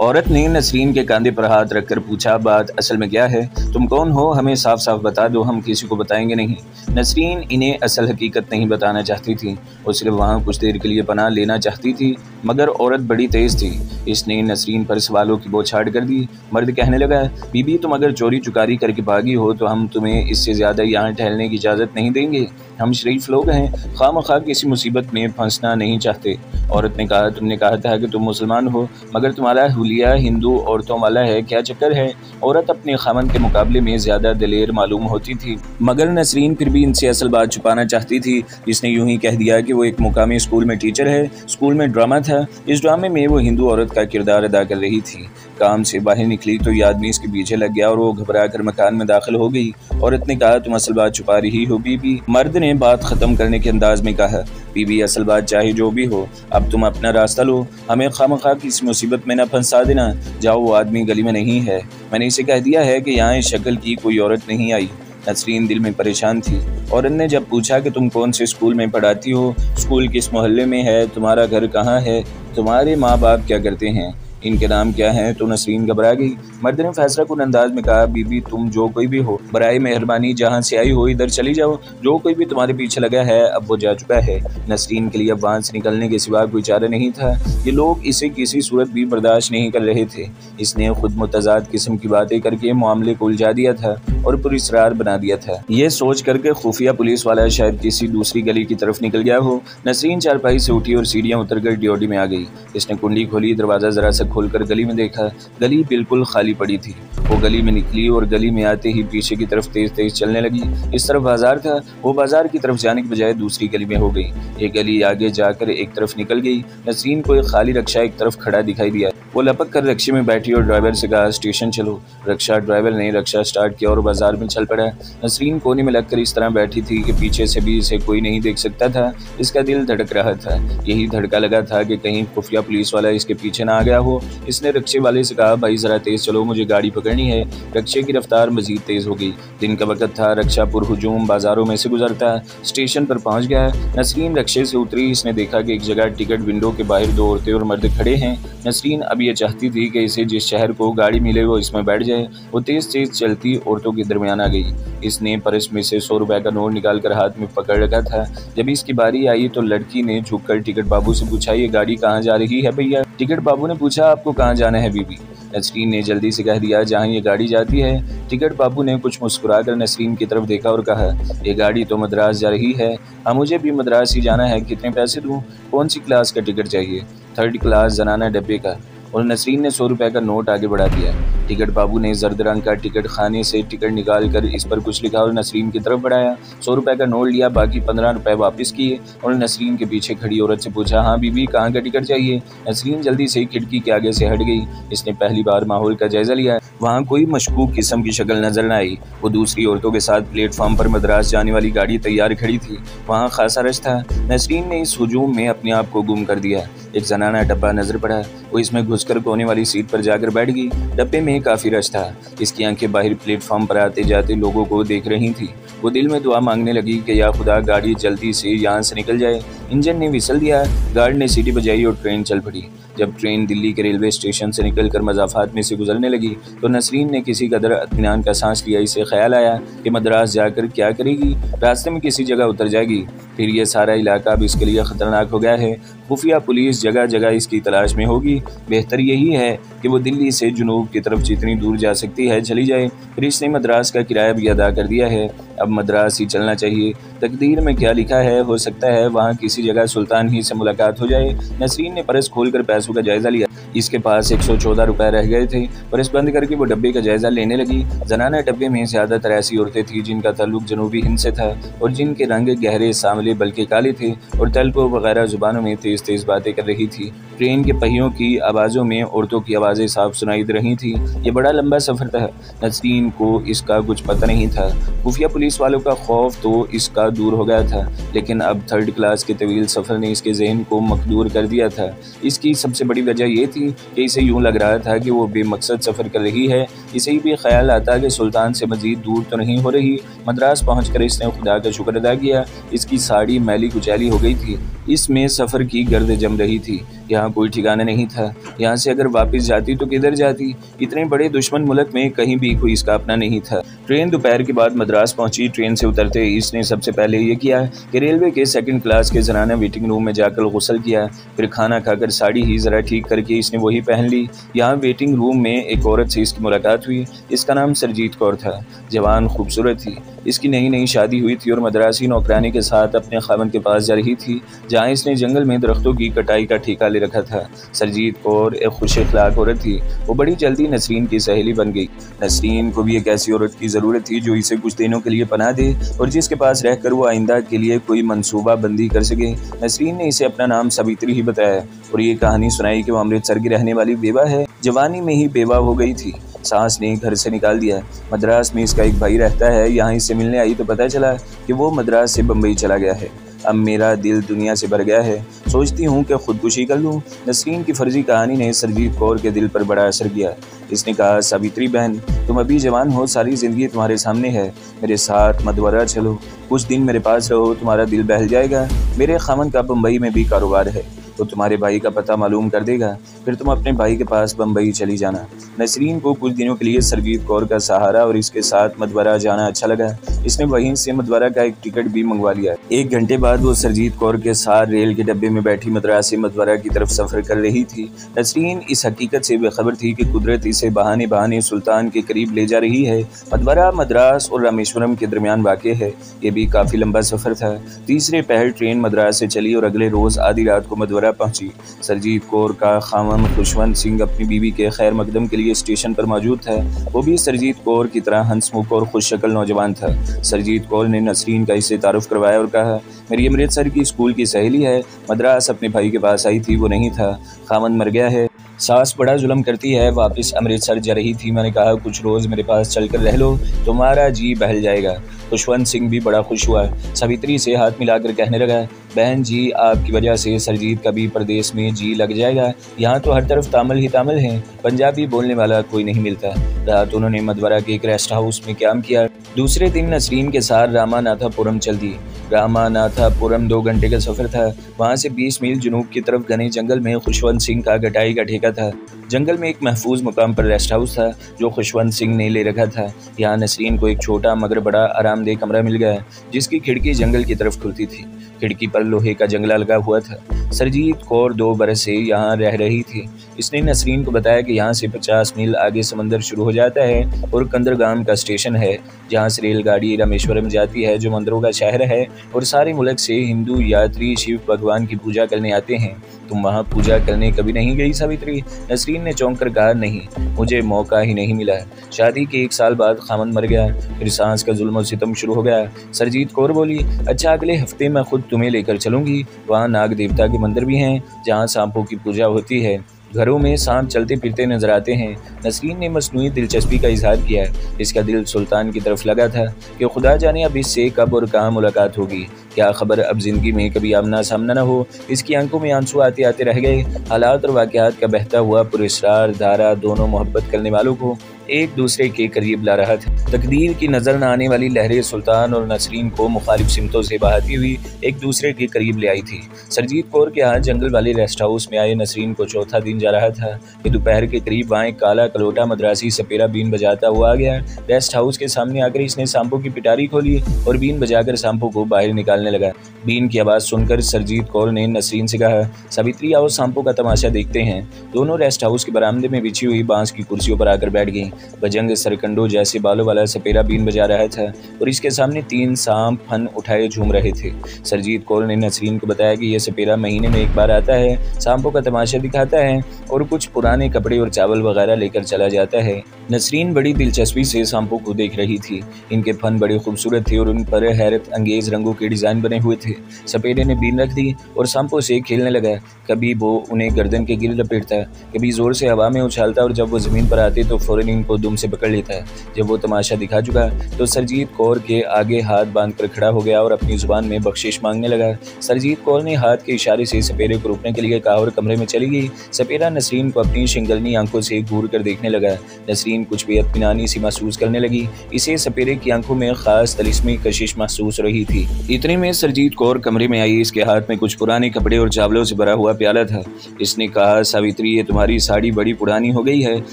औरत ने नसरीन के कंधे पर हाथ रखकर पूछा, बात असल में क्या है? तुम कौन हो? हमें साफ साफ बता दो, हम किसी को बताएंगे नहीं। नसरीन इन्हें असल हकीकत नहीं बताना चाहती थी, वो सिर्फ वहाँ कुछ देर के लिए पनाह लेना चाहती थी, मगर औरत बड़ी तेज थी। इसने नसरीन पर सवालों की बौछार कर दी। मर्द कहने लगा, बीबी तुम अगर चोरी चुकारी करके भागी हो तो हम तुम्हें इससे ज़्यादा यहाँ ठहरने की इजाज़त नहीं देंगे। हम शरीफ लोग हैं, खामखा किसी मुसीबत में फंसना नहीं चाहते। औरत ने कहा, तुमने कहा था कि तुम मुसलमान हो, मगर तुम्हारा हुलिया हिंदू औरतों वाला है, क्या चक्कर है? औरत अपने खामन के मुकाबले में ज़्यादा दिलेर मालूम होती थी, मगर नसरीन फिर भी इनसे असल बात छुपाना चाहती थी। इसने यूं ही कह दिया कि वो एक मुकामी स्कूल में टीचर है, स्कूल में ड्रामा था, इस ड्रामे में वो हिंदू औरत का किरदार अदा कर रही थी। काम से बाहर निकली तो ये आदमी इसके पीछे लग गया और वो घबरा कर मकान में दाखिल हो गई। औरत ने कहा, तुम असल बात छुपा रही हो बीबी। मर्द ने बात खत्म करने के अंदाज में कहा, बीबी असल बात चाहे जो भी हो, अब तुम अपना रास्ता लो, हमें खामखा किसी मुसीबत में न फंसा देना। जाओ, वो आदमी गली में नहीं है, मैंने इसे कह दिया है कि यहाँ इस शक्ल की कोई औरत नहीं आई। नसरीन दिल में परेशान थी। औरत ने जब पूछा कि तुम कौन से स्कूल में पढ़ाती हो, स्कूल किस मोहल्ले में है, तुम्हारा घर कहाँ है, तुम्हारे माँ बाप क्या करते हैं, इनके नाम क्या हैं, तो नसरीन घबरा गई। मर्द ने फैसला कुन अंदाज में कहा, बीबी तुम जो कोई भी हो, बराए मेहरबानी जहाँ से आई हो इधर चली जाओ, जो कोई भी तुम्हारे पीछे लगा है अब वो जा चुका है। नसरीन के लिए अब वहाँ से निकलने के सिवा कोई चारा नहीं था। ये लोग इसे किसी सूरत भी बर्दाश्त नहीं कर रहे थे। इसने खुद मुतजाद किस्म की बातें करके मामले को उलझा दिया था और पुरस्रार बना दिया था। ये सोच करके खुफिया पुलिस वाला शायद किसी दूसरी गली की तरफ निकल गया हो। नसरीन चारपाई से उठी और सीढ़ियाँ उतरकर ड्योडी में आ गई। इसने कुंडी खोली, दरवाज़ा जरा सा खोलकर गली में देखा। गली बिल्कुल खाली पड़ी थी। वो गली में निकली और गली में आते ही पीछे की तरफ तेज तेज चलने लगी। इस तरफ बाजार था, वो बाजार की तरफ जाने के बजाय दूसरी गली में हो गई। एक गली आगे जाकर एक तरफ निकल गई। नसरीन को एक खाली रक्षा एक तरफ खड़ा दिखाई दिया। वो लपक कर रक्शे में बैठी और ड्राइवर से कहा, स्टेशन चलो। ड्राइवर ने रक्षा स्टार्ट किया और बाजार में चल पड़ा। नसरीन कोने में लगकर इस तरह बैठी थी कि पीछे से भी इसे कोई नहीं देख सकता था। इसका दिल धड़क रहा था। यही धड़का लगा था कि कहीं खुफिया पुलिस वाला इसके पीछे ना आ गया हो। इसने रक्शे वाले से कहा, भाई जरा तेज चलो, मुझे गाड़ी पकड़नी है। रक्शे की रफ्तार मजीद तेज हो गई। दिन का वक्त था, रक्षा पुरहुजूम बाजारों में से गुजरता। स्टेशन पर पहुंच गया। नसरीन रक्शे से उतरी। इसने देखा कि एक जगह टिकट विंडो के बाहर दो औरतें और मर्द खड़े हैं। नसरीन अब ये चाहती थी कि इसे जिस शहर को गाड़ी मिले वो इसमें बैठ जाए। वो तेज तेज चलती औरतों के दरमियान आ गई। इसने पर्स में से 100 रुपए का नोट निकालकर हाथ में पकड़ रखा था। जब इसकी बारी आई तो लड़की ने झुककर टिकट बाबू से पूछा, ये गाड़ी कहाँ जा रही है भैया? टिकट बाबू ने पूछा, आपको कहाँ जाना है बीबी? नसरीन ने जल्दी से कह दिया, जहाँ ये गाड़ी जाती है। टिकट बाबू ने कुछ मुस्कुराकर नसरीन की तरफ देखा और कहा, ये गाड़ी तो मद्रास जा रही है। हाँ, मुझे भी मद्रास ही जाना है, कितने पैसे दूँ? कौन सी क्लास का टिकट चाहिए? 3rd क्लास जनाना डब्बे का। और नसरीन ने 100 रुपए का नोट आगे बढ़ा दिया। टिकट बाबू ने जर्द रंग का टिकट खाने से टिकट निकाल कर इस पर कुछ लिखा और नसरीन की तरफ बढ़ाया। 100 रुपए का नोट लिया, बाकी 15 रुपए वापस किए और नसरीन के पीछे खड़ी औरत से पूछा, हाँ बीबी कहाँ का टिकट चाहिए? नसरीन जल्दी से खिड़की के आगे से हट गई। इसने पहली बार माहौल का जायजा लिया। वहाँ कोई मशकूक किस्म की शक्ल नजर न आई। वो दूसरी औरतों के साथ प्लेटफॉर्म पर मद्रास जाने वाली गाड़ी तैयार खड़ी थी। वहाँ खासा रश था। नसरीन ने इस हुजूम में अपने आप को गुम कर दिया। एक जनाना डब्बा नजर पड़ा। वो इसमें घुसकर कोने वाली सीट पर जाकर बैठ गई। डब्बे में काफ़ी रश था। इसकी आंखें बाहर प्लेटफॉर्म पर आते जाते लोगों को देख रही थी। वो दिल में दुआ मांगने लगी कि या खुदा गाड़ी जल्दी से यहाँ से निकल जाए। इंजन ने विसल दिया, गार्ड ने सीटी बजाई और ट्रेन चल पड़ी। जब ट्रेन दिल्ली के रेलवे स्टेशन से निकलकर मज़ाफ़ात में से गुजरने लगी तो नसरीन ने किसी कदर इत्मीनान का सांस लिया। इसे ख्याल आया कि मद्रास जाकर क्या करेगी, रास्ते में किसी जगह उतर जाएगी। फिर यह सारा इलाका अब इसके लिए ख़तरनाक हो गया है। खुफिया पुलिस जगह जगह इसकी तलाश में होगी। बेहतर यही है कि वो दिल्ली से जुनूब की तरफ जितनी दूर जा सकती है चली जाए। फिर इसने मद्रास का किराया भी अदा कर दिया है। अब मद्रास ही चलना चाहिए। तकदीर में क्या लिखा है, हो सकता है वहाँ किसी जगह सुल्तान ही से मुलाकात हो जाए। नसरीन ने पर्स खोलकर पैसों का जायजा लिया। इसके पास 114 रुपए रह गए थे। पर्स बंद करके वो डब्बे का जायजा लेने लगी। जनाना डब्बे में ज़्यादातर ऐसी औरतें थीं जिनका ताल्लुक जनूबी हिंद से था और जिनके रंग गहरे सांवले बल्कि काले थे और तेलुगु वगैरह जुबानों में तेज़ तेज़ बातें कर रही थी। ट्रेन के पहियों की आवाज़ों में औरतों की आवाज़ें साफ सुनाई दे रही थी। ये बड़ा लंबा सफ़र था। नसरीन को इसका कुछ पता नहीं था। खुफिया पुलिस वालों का खौफ तो इसका दूर हो गया था, लेकिन अब 3rd क्लास के तवील सफ़र ने इसके जहन को मकदूर कर दिया था। इसकी सबसे बड़ी वजह यह थी कि इसे यूँ लग रहा था कि वो बेमकसद सफ़र कर रही है। इसे भी ख्याल आता कि सुल्तान से मज़ीद दूर तो नहीं हो रही। मद्रास पहुँच कर इसने खुदा का शुक्र अदा किया। इसकी साड़ी मैली कुचैली हो गई थी, इसमें सफ़र की गर्द जम रही थी। यहाँ कोई ठिकाना नहीं था। यहाँ से अगर वापस जाती तो किधर जाती? इतने बड़े दुश्मन मुल्क में कहीं भी कोई इसका अपना नहीं था। ट्रेन दोपहर के बाद मद्रास पहुंची। ट्रेन से उतरते इसने सबसे पहले ये किया कि रेलवे के सेकंड क्लास के ज़नाना वेटिंग रूम में जाकर गुस्ल किया। फिर खाना खाकर साड़ी ही ज़रा ठीक करके इसने वही पहन ली। यहाँ वेटिंग रूम में एक औरत से इसकी मुलाकात हुई। इसका नाम सरजीत कौर था। जवान खूबसूरत थी। इसकी नई नई शादी हुई थी और मद्रासी नौकरानी के साथ अपने खावंद के पास जा रही थी, जहाँ इसने जंगल में दरख्तों की कटाई का ठेका ले रखा था। सरजीत कौर एक खुश अखलाक औरत थी। वो बड़ी जल्दी नसरीन की सहेली बन गई। नसरीन को भी एक ऐसी औरत की ज़रूरत थी जो इसे कुछ दिनों के लिए पनाह दे और जिसके पास रहकर वो आइंदा के लिए कोई मनसूबा बंदी कर सके। नसरीन ने इसे अपना नाम सावित्री ही बताया और ये कहानी सुनाई कि वो अमृतसर की रहने वाली बेवा है। जवानी में ही बेवा हो गई थी। सास ने घर से निकाल दिया। मद्रास में इसका एक भाई रहता है। यहाँ इससे मिलने आई तो पता चला कि वो मद्रास से बम्बई चला गया है। अब मेरा दिल दुनिया से भर गया है। सोचती हूँ कि खुदकुशी कर लूँ। नसरीन की फर्जी कहानी ने सरजीत कौर के दिल पर बड़ा असर किया। इसने कहा, सावित्री बहन, तुम अभी जवान हो, सारी ज़िंदगी तुम्हारे सामने है। मेरे साथ मदवरा चलो, कुछ दिन मेरे पास रहो, तुम्हारा दिल बहल जाएगा। मेरे खामन का बम्बई में भी कारोबार है, तो तुम्हारे भाई का पता मालूम कर देगा। फिर तुम अपने भाई के पास बम्बई चली जाना। नसरीन को कुछ दिनों के लिए सरजीत कौर का सहारा और इसके साथ मदवरा जाना अच्छा लगा। इसने वहीं से मदवरा का एक टिकट भी मंगवा लिया। 1 घंटे बाद वो सरजीत कौर के साथ रेल के डब्बे में बैठी मद्रास से मदवरा की तरफ सफ़र कर रही थी। नसरीन इस हकीकत से बेखबर थी कि कुदरत इसे बहाने बहाने सुल्तान के करीब ले जा रही है। मदवरा मद्रास और रामेश्वरम के दरमियान वाक़ है। ये भी काफ़ी लंबा सफ़र था। तीसरे पहर ट्रेन मद्रास से चली और अगले रोज़ आधी रात को मदवरा पहुंची। सरजीत कौर का खामन खुशवंत सिंह अपनी बीवी के खैर मकदम के लिए स्टेशन पर मौजूद था। वो भी सरजीत कौर की तरह हंसमुख और खुश शक्ल नौजवान था। सरजीत कौर ने नसरीन का इससे तारुफ करवाया और कहा, मेरी अमृतसर की स्कूल की सहेली है। मद्रास अपने भाई के पास आई थी, वो नहीं था। खामन मर गया है। सास बड़ा जुल्म करती है, वापस अमृतसर जा रही थी। मैंने कहा, कुछ रोज़ मेरे पास चलकर रह लो, तुम्हारा जी बहल जाएगा। खुशवंत सिंह भी बड़ा खुश हुआ। सावित्री से हाथ मिलाकर कहने लगा, बहन जी, आपकी वजह से सरजीत का भी परदेश में जी लग जाएगा। यहाँ तो हर तरफ तामिल ही तामिल हैं, पंजाबी बोलने वाला कोई नहीं मिलता। रात उन्होंने मदवरा के एक रेस्ट हाउस में क्याम किया। दूसरे दिन नसरीन के साथ रामानाथापुरम चल दी। रामानाथापुरम 2 घंटे का सफ़र था। वहाँ से 20 मील जनूब की तरफ घने जंगल में खुशवंत सिंह का गटाई का ठेका था। जंगल में एक महफूज मुकाम पर रेस्ट हाउस था जो खुशवंत सिंह ने ले रखा था। यहाँ नसरीन को एक छोटा मगर बड़ा आरामदेह कमरा मिल गया, जिसकी खिड़की जंगल की तरफ खुलती थी। खिड़की पर लोहे का जंगला लगा हुआ था। सरजीत कौर 2 बरस से यहाँ रह रही थी। इसने नसरीन को बताया कि यहाँ से 50 मील आगे समंदर शुरू हो जाता है और कंदरगाम का स्टेशन है, जहाँ से रेलगाड़ी रामेश्वरम जाती है, जो मंदिरों का शहर है और सारे मुल्क से हिंदू यात्री शिव भगवान की पूजा करने आते हैं। तुम वहाँ पूजा करने कभी नहीं गई सावित्री? नसरीन ने चौंक कर कहा, नहीं, मुझे मौका ही नहीं मिला। शादी के 1 साल बाद खामन मर गया, फिर सांस का जुल्म और सितम शुरू हो गया। सरजीत कौर बोली, अच्छा, अगले हफ्ते मैं खुद तुम्हें लेकर चलूंगी। वहाँ नाग देवता के मंदिर भी हैं, जहाँ सांपों की पूजा होती है। घरों में सांप चलते फिरते नजर आते हैं। नसरीन ने मसनूई दिलचस्पी का इजहार किया। इसका दिल सुल्तान की तरफ लगा था कि खुदा जाने अब इससे कब और कहाँ मुलाकात होगी। क्या खबर अब जिंदगी में कभी आमना सामना न हो। इसकी आंखों में आंसू आते आते रह गए। हालात और वाक़यात का बहता हुआ पुरस्कार धारा दोनों मोहब्बत करने वालों को एक दूसरे के करीब ला रहा था। तकदीर की नजर न आने वाली लहरें सुल्तान और नसरीन को मुखालिफ सिमतों से बहाती हुई एक दूसरे के करीब ले आई थी। सरजीत कौर के यहाँ जंगल वाले रेस्ट हाउस में आए नसरीन को चौथा दिन जा रहा था कि दोपहर के करीब वहाँ एक काला कलोटा मद्रासी सपेरा बीन बजाता हुआ आ गया। रेस्ट हाउस के सामने आकर इसने सांपों की पिटारी खोली और बीन बजाकर सांपों को बाहर निकालने लगा। बीन की आवाज़ सुनकर सरजीत कौर ने नसरीन से कहा, सावित्री, आओ सांपों का तमाशा देखते हैं। दोनों रेस्ट हाउस के बरामदे में बिछी हुई बांस की कुर्सियों पर आकर बैठ गईं। बजंग सरकंडो जैसे बालों वाला सपेरा बीन बजा रहा था और इसके सामने 3 सांप फन उठाए झूम रहे थे। सरजीत कौर ने नसरीन को बताया कि यह सपेरा महीने में 1 बार आता है, सांपों का तमाशा दिखाता है और कुछ पुराने कपड़े और चावल वगैरह लेकर चला जाता है। नसरीन बड़ी दिलचस्पी से सांपों को देख रही थी। इनके फन बड़े खूबसूरत थे और उन पर हैरत अंगेज रंगों के डिज़ाइन बने हुए थे। सपेरे ने बीन रख दी और सांपों से खेलने लगा। कभी वो उन्हें गर्दन के गिर लपेटता, कभी जोर से हवा में उछालता और जब वो ज़मीन पर आते तो फौरन इनको दुम से पकड़ लेता है। जब वो तमाशा दिखा चुका तो सरजीत कौर के आगे हाथ बांधकर खड़ा हो गया और अपनी जुबान में बख्शिश मांगने लगा। सरजीत कौर ने हाथ के इशारे से सपेरे को रोकने के लिए कहा और कमरे में चली गई। सपेरा नसरीन को अपनी शिंगलनी आंखों से घूर कर देखने लगा। नसरीन नसरीन कुछ भी इत्मीनानी सी महसूस करने लगी। इसे सपेरे की आंखों में खास तलिस्मी कशिश महसूस रही थी। इतने में सरजीत कौर कमरे में आई। इसके हाथ में कुछ पुराने कपड़े और चावलों से भरा हुआ प्याला था। इसने कहा, सावित्री, ये तुम्हारी साड़ी बड़ी पुरानी हो गई है,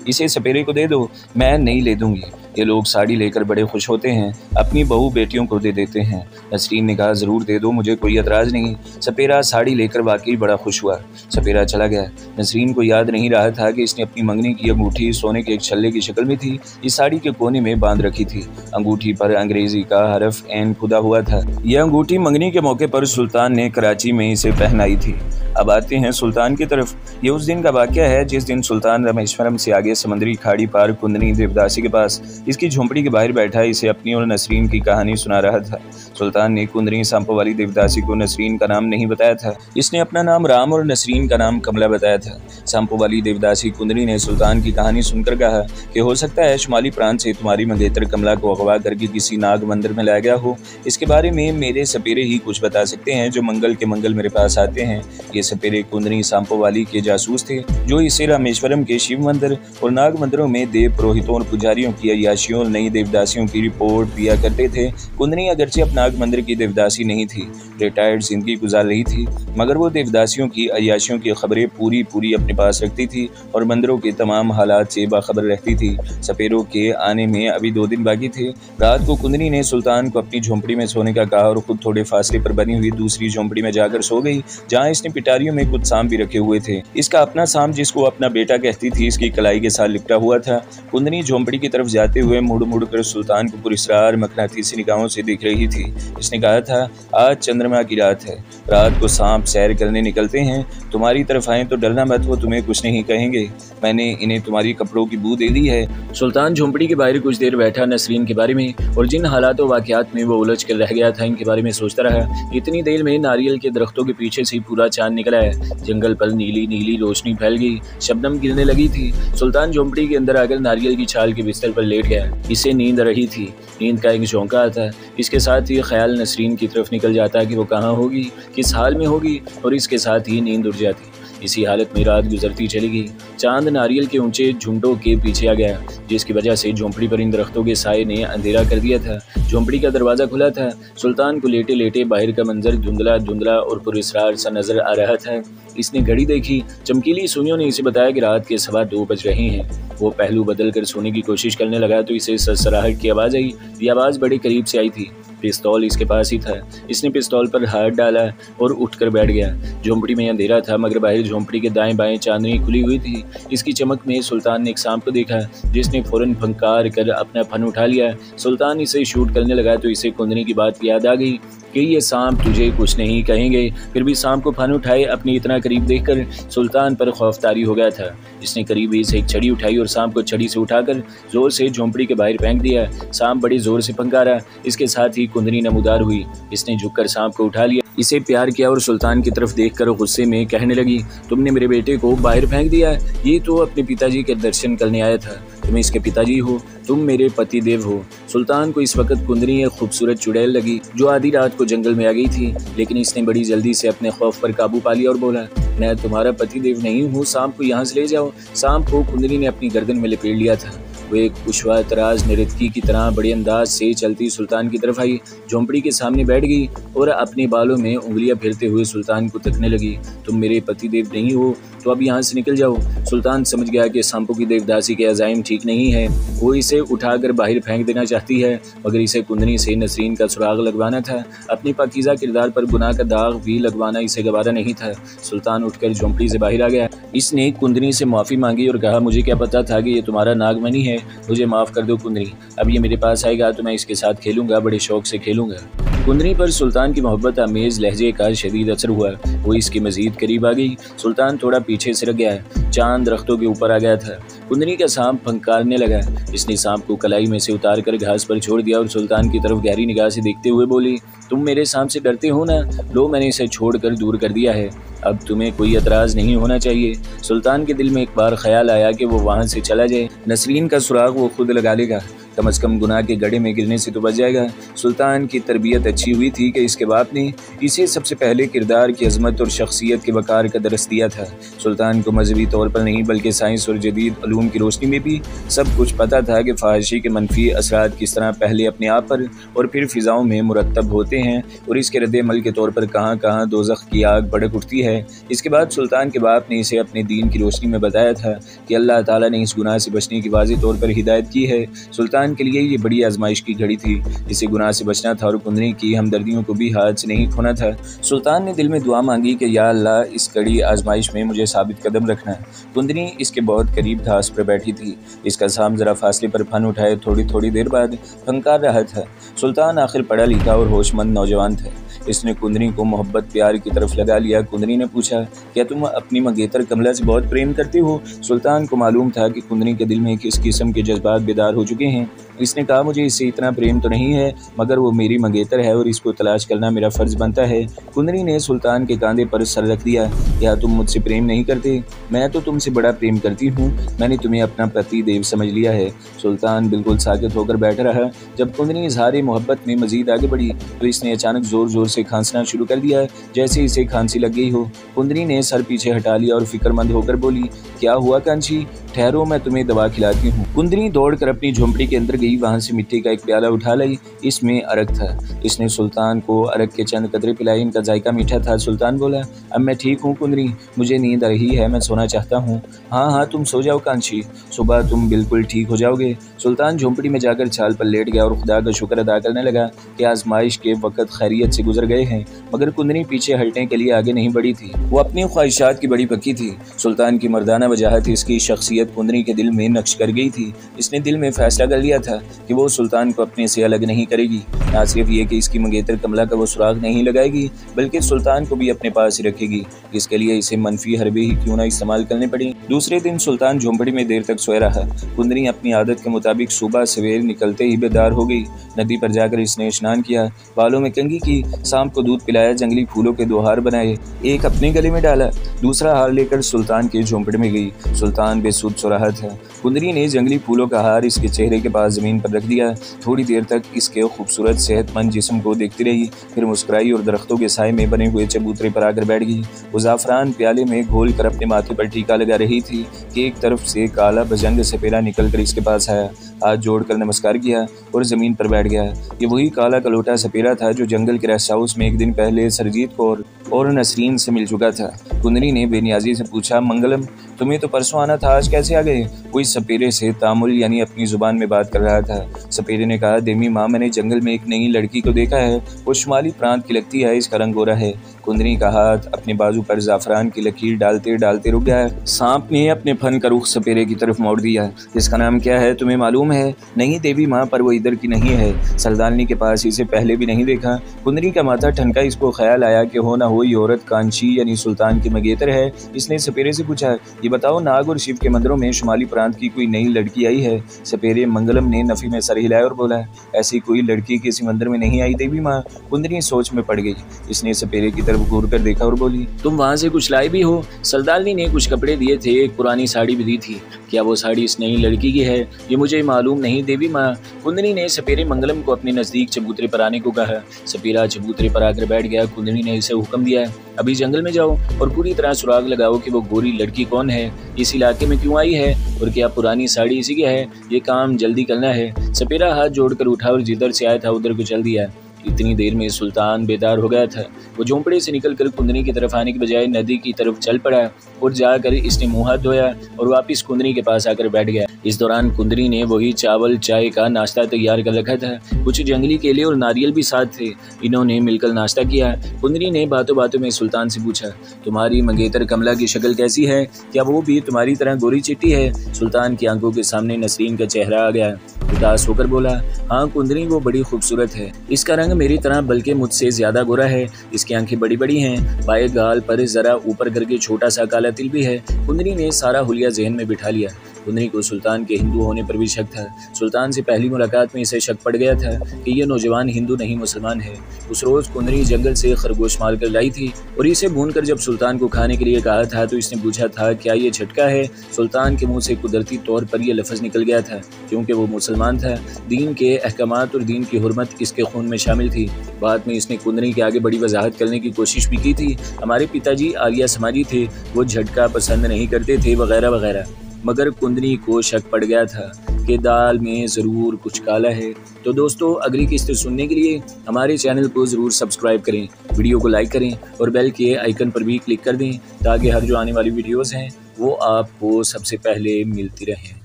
इसे सपेरे को दे दो। मैं नहीं ले दूंगी, ये लोग साड़ी लेकर बड़े खुश होते हैं, अपनी बहू बेटियों को दे देते हैं। नसरीन ने कहा, ज़रूर दे दो, मुझे कोई एतराज़ नहीं। सपेरा साड़ी लेकर वाकई बड़ा खुश हुआ। सपेरा चला गया। नसरीन को याद नहीं रहा था कि इसने अपनी मंगनी की अंगूठी सोने के एक छल्ले की शक्ल में थी, इस साड़ी के कोने में बांध रखी थी। अंगूठी पर अंग्रेजी का हरफ एन खुदा हुआ था। यह अंगूठी मंगनी के मौके पर सुल्तान ने कराची में इसे पहनाई थी। अब आते हैं सुल्तान की तरफ। ये उस दिन का वाक़या है जिस दिन सुल्तान रामेश्वरम से आगे समुद्री खाड़ी पार कुंदनी देवदासी के पास इसकी झोंपड़ी के बाहर बैठा इसे अपनी और नसरीन की कहानी सुना रहा था। सुल्तान ने कुंदनी सांपो वाली देवदासी को नसरीन का नाम नहीं बताया था। इसने अपना नाम राम और नसरीन का नाम कमला बताया था। सांपो वाली देवदासी कुंदनी ने सुल्तान की कहानी सुनकर कहा कि हो सकता है शुमाली प्रांत से तुम्हारी मंगेतर कमला को अगवा करके किसी नाग मंदिर में लाया गया हो। इसके बारे में मेरे सपेरे ही कुछ बता सकते हैं, जो मंगल के मंगल मेरे पास आते हैं। ये सपेरे कुंदनी सांपो वाली के जासूस थे, जो इसे रामेश्वरम के शिव मंदिर और नाग मंदिरों में देव पुरोहितों और पुजारियों की अय्याशियों और नई देवदासियों की रिपोर्ट दिया करते थे। कुंदनी अगरचे अब नाग मंदिर की देवदासी नहीं थी, रिटायर्ड जिंदगी गुजार रही थी, मगर वो देवदासियों की अय्याशियों की खबरें पूरी अपने पास रखती थी और मंदिरों के तमाम हालात से बाखबर रहती थी। सपेरों के आने में अभी 2 दिन बाकी थे। रात को कुंदनी ने सुल्तान को अपनी झोंपड़ी में सोने का कहा और खुद थोड़े फासले पर बनी हुई दूसरी झोंपड़ी में जाकर सो गई, जहाँ इसने पिटारियों में कुछ सांप भी रखे हुए थे। इसका अपना सांप, जिसको अपना बेटा कहती थी, इसकी कलाई के साथ लिपटा हुआ था। कुंदनी झोंपड़ी की तरफ जाते हुए मुड़ कर सुल्तान को पुरस्कार मकनातीसी निगाहों से देख रही थी। इसने कहा था, आज चंद्रमा की रात है, रात को सांप सैर करने निकलते हैं, तुम्हारी तरफ आए तो डरना मत, वो तुम्हें कुछ नहीं कहेंगे। मैंने इन्हें तुम्हारी कपड़ों की बू दे दी है। सुल्तान झोंपड़ी के बाहर कुछ देर बैठा नसरीन के बारे में और जिन हालातों वाकयात में वो उलझ कर रह गया था, इनके बारे में सोचता रहा। इतनी देर में नारियल के दरख्तों के पीछे से पूरा चांद निकला है। जंगल पर नीली नीली रोशनी फैल गई, शबनम गिरने लगी थी। सुल्तान झोंपड़ी के अंदर आकर नारियल की छाल के बिस्तर पर लेट गया। इसे नींद रही थी। नींद का एक झोंका आता, इसके साथ ही ख्याल नसरीन की तरफ निकल जाता कि वो कहाँ होगी, किस हाल में होगी, और इसके साथ ही नींद उड़ जाती। इसी हालत में रात गुजरती चली गई। चांद नारियल के ऊंचे झुंडों के पीछे आ गया, जिसकी वजह से झोंपड़ी पर इन दरख्तों के साए ने अंधेरा कर दिया था। झोंपड़ी का दरवाज़ा खुला था। सुल्तान को लेटे लेटे बाहर का मंजर धुंधला और पुरस्कार सा नजर आ रहा था। इसने घड़ी देखी। चमकीली सुइयों ने इसे बताया कि रात के 2:15 बज रहे हैं। वो पहलू बदल कर सोने की कोशिश करने लगा तो इसे सरसराहट की आवाज़ आई। ये आवाज़ बड़े करीब से आई थी। पिस्तौल इसके पास ही था। इसने पिस्तौल पर हाथ डाला और उठकर बैठ गया। झोंपड़ी में अंधेरा था, मगर बाहर झोंपड़ी के दाएं बाएं चांदनी खुली हुई थी। इसकी चमक में सुल्तान ने एक सांप को देखा, जिसने फौरन फंकार कर अपना फन उठा लिया। सुल्तान इसे शूट करने लगा तो इसे कुंदनी की बात याद आ गई कि ये सांप तुझे कुछ नहीं कहेंगे। फिर भी सांप को फन उठाए अपनी इतना करीब देखकर सुल्तान पर खौफतारी हो गया था। इसने करीबी से एक छड़ी उठाई और सांप को छड़ी से उठाकर जोर से झोंपड़ी के बाहर फेंक दिया। सांप बड़ी जोर से फंकारा। इसके साथ ही कुंदनी नमूदार हुई। इसने झुककर सांप को उठा लिया, इसे प्यार किया और सुल्तान की तरफ देखकर गुस्से में कहने लगी, तुमने मेरे बेटे को बाहर फेंक दिया। ये तो अपने पिताजी के दर्शन करने आया था, तुम इसके पिताजी हो, तुम मेरे पति देव हो। सुल्तान को इस वक्त कुंदनी एक खूबसूरत चुड़ैल लगी, जो आधी रात को जंगल में आ गई थी, लेकिन इसने बड़ी जल्दी से अपने खौफ पर काबू पा लिया और बोला, मैं तुम्हारा पति देव नहीं हूँ, सांप को यहाँ से ले जाओ। सांप को कुंदनी ने अपनी गर्दन में लपेट लिया था। वो एक पुष्पा तराज नृत्यकी की तरह बड़े अंदाज से चलती सुल्तान की तरफ आई, झोंपड़ी के सामने बैठ गई और अपने बालों में उंगलियां फेरते हुए सुल्तान को तकने लगी। तुम मेरे पति देव नहीं हो तो अब यहाँ से निकल जाओ। सुल्तान समझ गया कि सांपों की देवदासी के अज़ाइम ठीक नहीं है। वो इसे उठाकर बाहर फेंक देना चाहती है, मगर इसे कुंदनी से नसरीन का सुराग लगवाना था। अपनी पाकीज़ा किरदार पर गुनाह का दाग भी लगवाना इसे गवारा नहीं था। सुल्तान उठकर झोंपड़ी से बाहर आ गया। इसने कुंदनी से माफ़ी मांगी और कहा, मुझे क्या पता था कि ये तुम्हारा नागमणि है, मुझे माफ़ कर दो कुंदनी। अब ये मेरे पास आएगा तो मैं इसके साथ खेलूंगा, बड़े शौक से खेलूंगा। कुंदनी पर सुल्तान की मोहब्बत आमेज लहजे का शदीद असर हुआ। वो इसके मजीद करीब आ गई। सुल्तान थोड़ा पीछे सरक गया। चांद दरख्तों के ऊपर आ गया था। कुंदनी का सांप फंकारने लगा। इसने सांप को कलाई में से उतार कर घास पर छोड़ दिया और सुल्तान की तरफ गहरी निगाह से देखते हुए बोली, तुम मेरे सांप से डरते हो ना? लो, मैंने इसे छोड़कर दूर कर दिया है, अब तुम्हें कोई एतराज़ नहीं होना चाहिए। सुल्तान के दिल में एक बार ख्याल आया कि वो वहाँ से चला जाए। नसरीन का सुराग वो खुद लगा लेगा। कम से कम गुनाह के गड्ढे में गिरने से तो बच जाएगा। सुल्तान की तरबियत अच्छी हुई थी कि इसके बाप ने इसे सबसे पहले किरदार की अजमत और शख्सियत के वक़ार का दरस दिया था। सुल्तान को मजहबी तौर पर नहीं बल्कि साइंस और जदीद उलूम की रोशनी में भी सब कुछ पता था कि फ़ाहिशी के मनफी असरात किस तरह पहले अपने आप पर और फिर फ़िज़ाओं में मुरतब होते हैं और इसके रद्द-ए-अमल के तौर पर कहाँ कहाँ दोज़ख की आग भड़क उठती है। इसके बाद सुल्तान के बाप ने इसे अपने दीन की रोशनी में बताया था कि अल्लाह ताला ने इस गुनाह से बचने की वाज़ेह तौर पर हिदायत की है। सुल्तान के लिए ये बड़ी आजमाइश की घड़ी थी। इसे गुनाह से बचना था और कुंदरी की हमदर्दियों को भी हाथ से नहीं खोना था। सुल्तान ने दिल में दुआ मांगी कि या अल्लाह, इस कड़ी आजमाइश में मुझे साबित कदम रखना। कुंदरी इसके बहुत करीब घास पर बैठी थी। इसका साम जरा फासले पर फन उठाए थोड़ी थोड़ी देर बाद फंकार रहा था। सुल्तान आखिर पढ़ा लिखा और होशमंद नौजवान था। इसने कुंदरी को मोहब्बत प्यार की तरफ लगा लिया। कुंदरी ने पूछा, क्या तुम अपनी मंगेतर कमला से बहुत प्रेम करते हो? सुल्तान को मालूम था कि कुंदरी के दिल में किस किस्म के जज्बात बेदार हो चुके हैं। इसने कहा, मुझे इससे इतना प्रेम तो नहीं है, मगर वो मेरी मंगेतर है और इसको तलाश करना मेरा फ़र्ज़ बनता है। कुंदरी ने सुल्तान के कंधे पर सर रख दिया। क्या तुम मुझसे प्रेम नहीं करते? मैं तो तुमसे बड़ा प्रेम करती हूँ। मैंने तुम्हें अपना पति देव समझ लिया है। सुल्तान बिल्कुल साकित होकर बैठ रहा। जब कुंदरी इज़हार मोहब्बत में मज़ीद आगे बढ़ी तो इसने अचानक ज़ोर ज़ोर से खांसना शुरू कर दिया, जैसे इसे खांसी लग गई हो। कुंदरी ने सर पीछे हटा लिया और फिक्रमंद होकर बोली, क्या हुआ कांची? ठहरो, मैं तुम्हें दवा खिलाती हूँ। कुंदरी दौड़कर अपनी झोंपड़ी के अंदर गई। वहाँ से मिट्टी का एक प्याला उठा लाई। इसमें अरक था। इसने सुल्तान को अरक के चंद कतरे पिलाई। इनका जायका मीठा था। सुल्तान बोला, अब मैं ठीक हूँ कुंदरी, मुझे नींद आ रही है, मैं सोना चाहता हूँ। हाँ हाँ, तुम सो जाओ कांची, सुबह तुम बिल्कुल ठीक हो जाओगे। सुल्तान झोंपड़ी में जाकर छाल पर लेट गया और खुदा का शुक्र अदा करने लगा कि आजमाइश के वक्त खैरियत से गुजर गए हैं। मगर कुंदरी पीछे हटने के लिए आगे नहीं बढ़ी थी। वो अपनी ख्वाहिशात की बड़ी पक्की थी। सुल्तान की मर्दाना वजाहत, इसकी शख्सियत कुंदरी के दिल में नक्श कर गई थी। इसने दिल में फैसला कर लिया था कि वो सुल्तान को अपने से अलग नहीं करेगी। ना सिर्फ ये कि इसकी मंगेतर कमला का वो सुराग नहीं लगाएगी, बल्कि सुल्तान को भी अपने पास ही रखेगी। इसके लिए इसे मनफी हरबे ही क्यों ना इस्तेमाल करने पड़े। दूसरे दिन सुल्तान झोंपड़ी में देर तक सोया रहा। कुंदरी अपनी आदत के मुताबिक सुबह सवेर निकलते ही बेदार हो गई। नदी पर जाकर इसने स्नान किया, बालों में कंघी की, सांप को दूध पिलाया, जंगली फूलों के 2 हार बनाए, एक अपने गले में डाला, दूसरा हार लेकर सुल्तान के झोंपड़े में गई। सुल्तान बेसुध सो रहा था। कुंदरी ने जंगली फूलों का हार इसके चेहरे के पास जमीन पर रख दिया। थोड़ी देर तक इसके खूबसूरत सेहतमंद जिस्म को देखती रही, फिर मुस्कुराई और दरख्तों के साए में बने हुए चबूतरे पर आकर बैठ गई। वो ज़ाफ़रान प्याले में घोल कर अपने माथे पर टीका लगा रही थी कि एक तरफ से काला भजंग सपेरा निकल कर इसके पास आया, हाथ जोड़कर नमस्कार किया और ज़मीन पर बैठ गया। ये वही काला कलोटा सपेरा था जो जंगल के रेस्ट हाउस में एक दिन पहले सरजीत कौर और नसरीन से मिल चुका था। कुंदरी ने बेनियाजी से पूछा, मंगलम, तुम्हें तो परसों आना था, आज कैसे आ गए? वो इस सपेरे से तामुल यानी अपनी ज़ुबान में बात कर रहा था। सपेरे ने कहा, देवी माँ, मैंने जंगल में एक नई लड़की को देखा है। वो शुमाली प्रांत की लगती है, इसका रंग गोरा है। कुंदरी का हाथ अपने बाजू पर ज़ाफ़रान की लकीर डालते डालते रुक गया। सांप ने अपने फन का रुख सपेरे की तरफ मोड़ दिया। इसका नाम क्या है, तुम्हें मालूम है? नहीं देवी माँ, पर वो इधर की नहीं है। सरदारनी के पास इसे पहले भी नहीं देखा। कुंदरी का माथा ठनका। इसको ख्याल आया कि हो ना हो ये औरत कांची यानी सुल्तान की मंगेतर है। इसने सपेरे से पूछा, ये बताओ, नाग और शिव के मंदिरों में शुमाली प्रांत की कोई नई लड़की आई है? सपेरे मंगलम ने नफी में सर हिलाया और बोला, ऐसी कोई लड़की किसी मंदिर में नहीं आई देवी माँ। कुंदरी सोच में पड़ गई। इसने सपेरे की तरफ घूर कर देखा और बोली, तुम वहाँ से कुछ लाई भी हो? सरदारनी ने कुछ कपड़े दिए थे, एक पुरानी साड़ी भी दी थी। क्या वो साड़ी इस नई लड़की की है? ये मुझे मालूम नहीं देवी माँ। कुंदरी ने सपेरे मंगलम को अपने नज़दीक चबूतरे पर आने को कहा। सपेरा चबूतरे पर आकर बैठ गया। कुंदरी ने इसे हुक्म दिया, अभी जंगल में जाओ और पूरी तरह सुराग लगाओ कि वो गोरी लड़की कौन है, इस इलाके में क्यों आई है और क्या पुरानी साड़ी इसी की है। ये काम जल्दी करना है। सपेरा हाथ जोड़कर उठा और जिधर से आया था उधर को चल दिया। इतनी देर में सुल्तान बेदार हो गया था। वो झोंपड़े से निकलकर कुंदरी की तरफ आने के बजाय नदी की तरफ चल पड़ा और जाकर इसने मुँह हाथ धोया और वापस कुंदरी के पास आकर बैठ गया। इस दौरान कुंदरी ने वही चावल चाय का नाश्ता तैयार कर रखा था। कुछ जंगली केले और नारियल भी साथ थे। इन्होंने मिलकर नाश्ता किया। कुंदरी ने बातों बातों में सुल्तान से पूछा, तुम्हारी मंगेतर कमला की शक्ल कैसी है? क्या वो भी तुम्हारी तरह गोरी चिट्टी है? सुल्तान की आंखों के सामने नसरीन का चेहरा आ गया। उदास होकर बोला, हाँ कुंदरी, वो बड़ी खूबसूरत है। इसका रंग मेरी तरह बल्कि मुझसे ज्यादा गोरा है। इसकी आंखें बड़ी बड़ी हैं। बाएं गाल पर जरा ऊपर करके छोटा सा काला तिल भी है। कुंदरी ने सारा हुलिया जहन में बिठा लिया। कुंदरी को सुल्तान के हिंदू होने पर भी शक था। सुल्तान से पहली मुलाकात में इसे शक पड़ गया था कि यह नौजवान हिंदू नहीं मुसलमान है। उस रोज़ कुंदरी जंगल से खरगोश मार कर लाई थी और इसे भूनकर जब सुल्तान को खाने के लिए कहा था तो इसने पूछा था क्या ये झटका है। सुल्तान के मुंह से कुदरती तौर पर यह लफ्ज़ निकल गया था क्योंकि वो मुसलमान था। दीन के अहकामात और दीन की हुर्मत इसके खून में शामिल थी। बाद में इसने कुंदरी के आगे बड़ी वजाहत करने की कोशिश भी की थी। हमारे पिताजी आलिया समाजी थे, वो झटका पसंद नहीं करते थे वगैरह वगैरह। मगर कुंदरी को शक पड़ गया था कि दाल में ज़रूर कुछ काला है। तो दोस्तों, अगली किस्त सुनने के लिए हमारे चैनल को ज़रूर सब्सक्राइब करें, वीडियो को लाइक करें और बेल के आइकन पर भी क्लिक कर दें ताकि हर जो आने वाली वीडियोज़ हैं वो आपको सबसे पहले मिलती रहें।